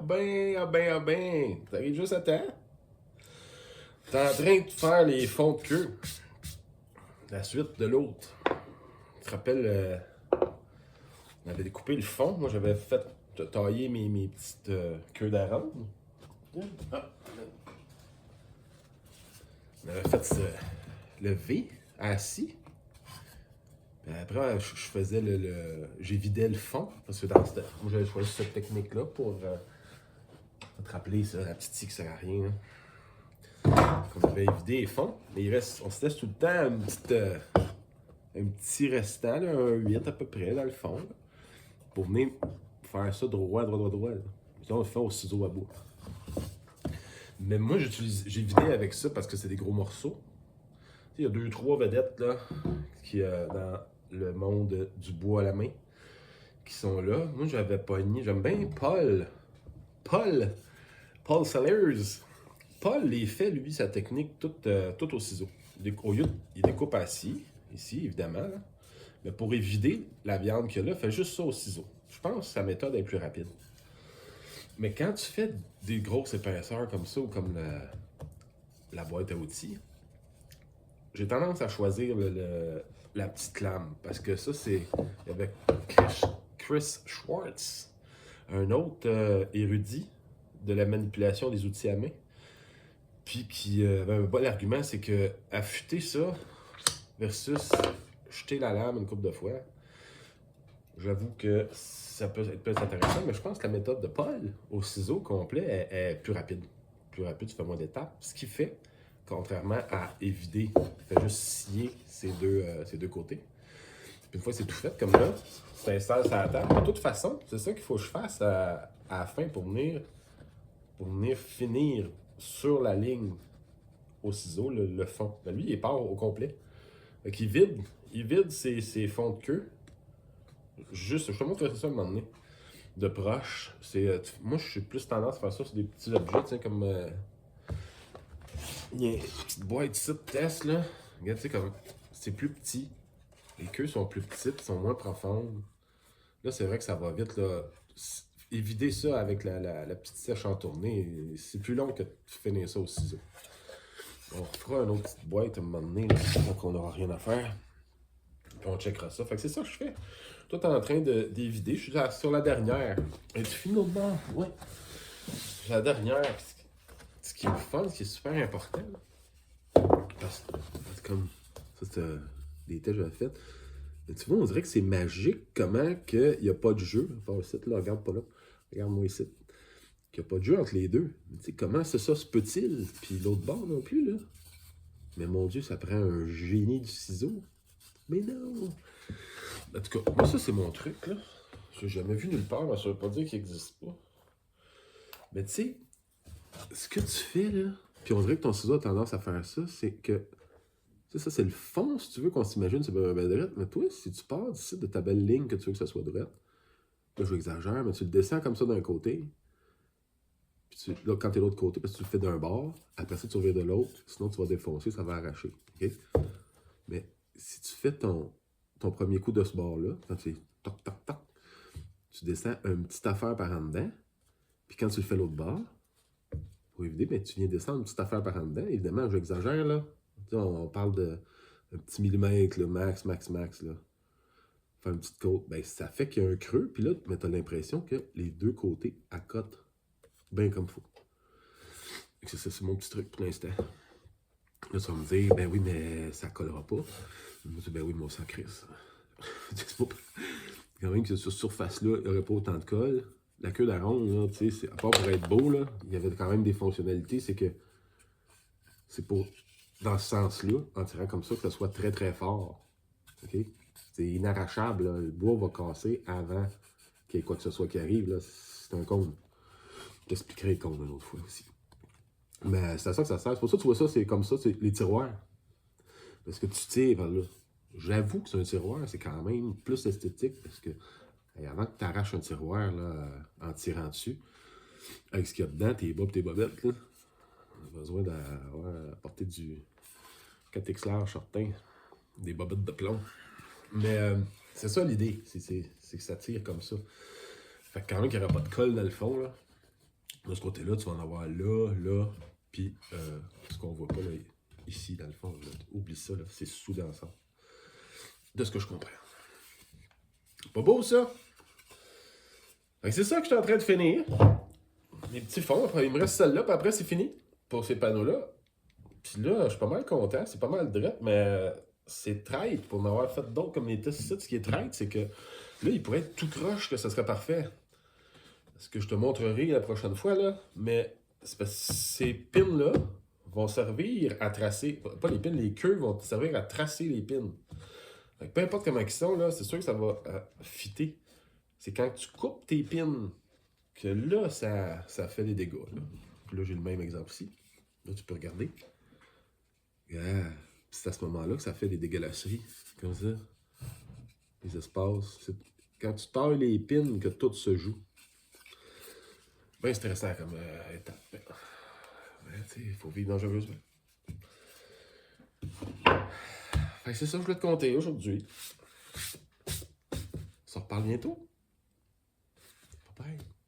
T'arrives juste à temps. T'es en train de faire les fonds de queue. La suite de l'autre. Tu te rappelles, on avait découpé le fond. Moi, j'avais fait tailler mes petites queues d'arandes. Ah. On avait fait le V assis. Puis après, je faisais j'ai vidé le fond. Parce que moi, j'avais choisi cette technique-là pour te rappeler ça, la petite scie qui sert à rien. On avait vidé les fonds. Mais on se laisse tout le temps un petit restant, là, un 8 à peu près, dans le fond. Là, pour venir faire ça droit. Là. Sinon, on le fait au ciseau à bout. Mais moi, j'ai vidé avec ça parce que c'est des gros morceaux. Il y a 2-3 vedettes là, qui, dans le monde du bois à la main qui sont là. Moi, j'avais pogné. J'aime bien Paul Sellers. Paul les fait, lui, sa technique, tout au ciseau. Il découpe assis, ici, évidemment. Là. Mais pour vider la viande qu'il y a là, il fait juste ça au ciseau. Je pense que sa méthode est plus rapide. Mais quand tu fais des grosses épaisseurs comme ça, ou comme la boîte à outils, j'ai tendance à choisir la petite lame. Parce que ça, c'est avec Chris Schwartz, un autre érudit de la manipulation des outils à main. Puis qui avait un bon argument, c'est que affûter ça versus jeter la lame une couple de fois, j'avoue que ça peut être intéressant, mais je pense que la méthode de Paul au ciseau complet est plus rapide. Plus rapide, tu fais moins d'étapes. Ce qui fait, contrairement à évider, tu fais juste scier ces deux côtés. Puis une fois que c'est tout fait, comme là, tu t'installes sur la table. De toute façon, c'est ça qu'il faut que je fasse à la fin pour venir finir sur la ligne au ciseau, le fond. Ben lui, il part au complet. Fait qu'il vide ses fonds de queue. Juste, je te montre ça à un moment donné. De proche. Moi, je suis plus tendance à faire ça sur des petits objets, tu sais, comme. Il y a une petite boîte ici de test, là. Regarde, tu sais, comme. C'est plus petit. Les queues sont plus petites, sont moins profondes. Là, c'est vrai que ça va vite, là. Évider ça avec la petite sèche en tournée, c'est plus long que de finir ça au ciseau. On fera une autre petite boîte à un moment donné, là, donc on n'aura rien à faire. Puis on checkera ça. Fait que c'est ça que je fais. Toi, t'es en train d'évider. Je suis là, sur la dernière. Et tu finis l'autre bord? Ouais. La dernière. Ce qui est le fun, ce qui est super important. Parce que c'est comme. Ça, c'est des tests que j'avais fait. Mais tu vois, on dirait que c'est magique comment qu'il n'y a pas de jeu. À part ici, là, regarde pas là. Regarde-moi ici. Qu'il n'y a pas de jeu entre les deux. Tu sais, comment ça se peut-il? Puis l'autre bord non plus, là. Mais mon Dieu, ça prend un génie du ciseau. Mais non! En tout cas, moi, ça, c'est mon truc, là. Je l'ai jamais vu nulle part, mais ça veut pas dire qu'il n'existe pas. Mais tu sais, ce que tu fais, là, puis on dirait que ton ciseau a tendance à faire ça, c'est que, tu sais, ça, c'est le fond, si tu veux qu'on s'imagine, c'est bien droite. Mais toi, si tu pars d'ici de ta belle ligne que tu veux que ça soit droite, là, je exagère, mais tu le descends comme ça d'un côté, puis là, quand t'es de l'autre côté, parce que tu le fais d'un bord, après ça, tu reviens de l'autre, sinon tu vas défoncer, ça va arracher. OK? Mais si tu fais ton premier coup de ce bord-là, quand tu fais toc, toc, toc, tu descends une petite affaire par en dedans, puis quand tu le fais l'autre bord, pour éviter, ben, tu viens descendre une petite affaire par en dedans. Évidemment, j'exagère, là. On parle d'un petit millimètre, là, max, là. Faire une petite côte, ben, ça fait qu'il y a un creux, puis là, tu as l'impression que les deux côtés accotent bien comme il faut. C'est mon petit truc pour l'instant. Là, tu vas me dire, ben oui, mais ça collera pas. Je me dis, ben oui, mais on s'en crisse. Quand même que sur cette surface-là, il n'y aurait pas autant de colle. La queue d'aronde, tu sais, à part pour être beau, là, il y avait quand même des fonctionnalités. C'est que c'est pour, dans ce sens-là, en tirant comme ça, que ça soit très très fort. OK? C'est inarrachable, là. Le bois va casser avant qu'il y ait quoi que ce soit qui arrive. Là. C'est un cône. Je t'expliquerai le cône une autre fois aussi. Mais c'est à ça que ça sert. C'est pour ça que tu vois ça, c'est comme ça, c'est les tiroirs. Parce que tu tires par là. J'avoue que c'est un tiroir, c'est quand même plus esthétique parce que avant que tu arraches un tiroir là, en tirant dessus, avec ce qu'il y a dedans, tes bas et tes bobettes, là, on a besoin d'apporter du 4X large certain, des bobettes de plomb. Mais c'est ça l'idée, c'est que ça tire comme ça. Fait que quand même qu'il n'y aura pas de colle dans le fond, là, De ce côté-là, tu vas en avoir là, là, puis ce qu'on voit pas là, ici, dans le fond. Là. Oublie ça, là, c'est soudé ensemble. De ce que je comprends. Pas beau, ça? Fait que c'est ça que je suis en train de finir. Les petits fonds, après, il me reste celle-là, puis après, c'est fini pour ces panneaux-là. Puis là, je suis pas mal content, c'est pas mal drette, mais c'est traite pour m'avoir fait d'autres comme les tests ici. Ce qui est traite, c'est que là, il pourrait être tout croche que ça serait parfait. Ce que je te montrerai la prochaine fois, là, mais c'est parce que ces pins-là vont servir à tracer, pas les pins, les queues vont servir à tracer les pins. Donc, peu importe comment ils sont, là, c'est sûr que ça va fitter. C'est quand tu coupes tes pins que là, ça fait des dégâts. Là, puis là j'ai le même exemple ici. Là, tu peux regarder. Yeah. C'est à ce moment-là que ça fait des dégueulasseries. Comme ça. Les espaces. C'est quand tu tailles les pins que tout se joue. Bien stressant comme étape. Mais tu sais, il faut vivre dangereusement. Fait que c'est ça que je voulais te conter aujourd'hui. On se reparle bientôt. Bye bye.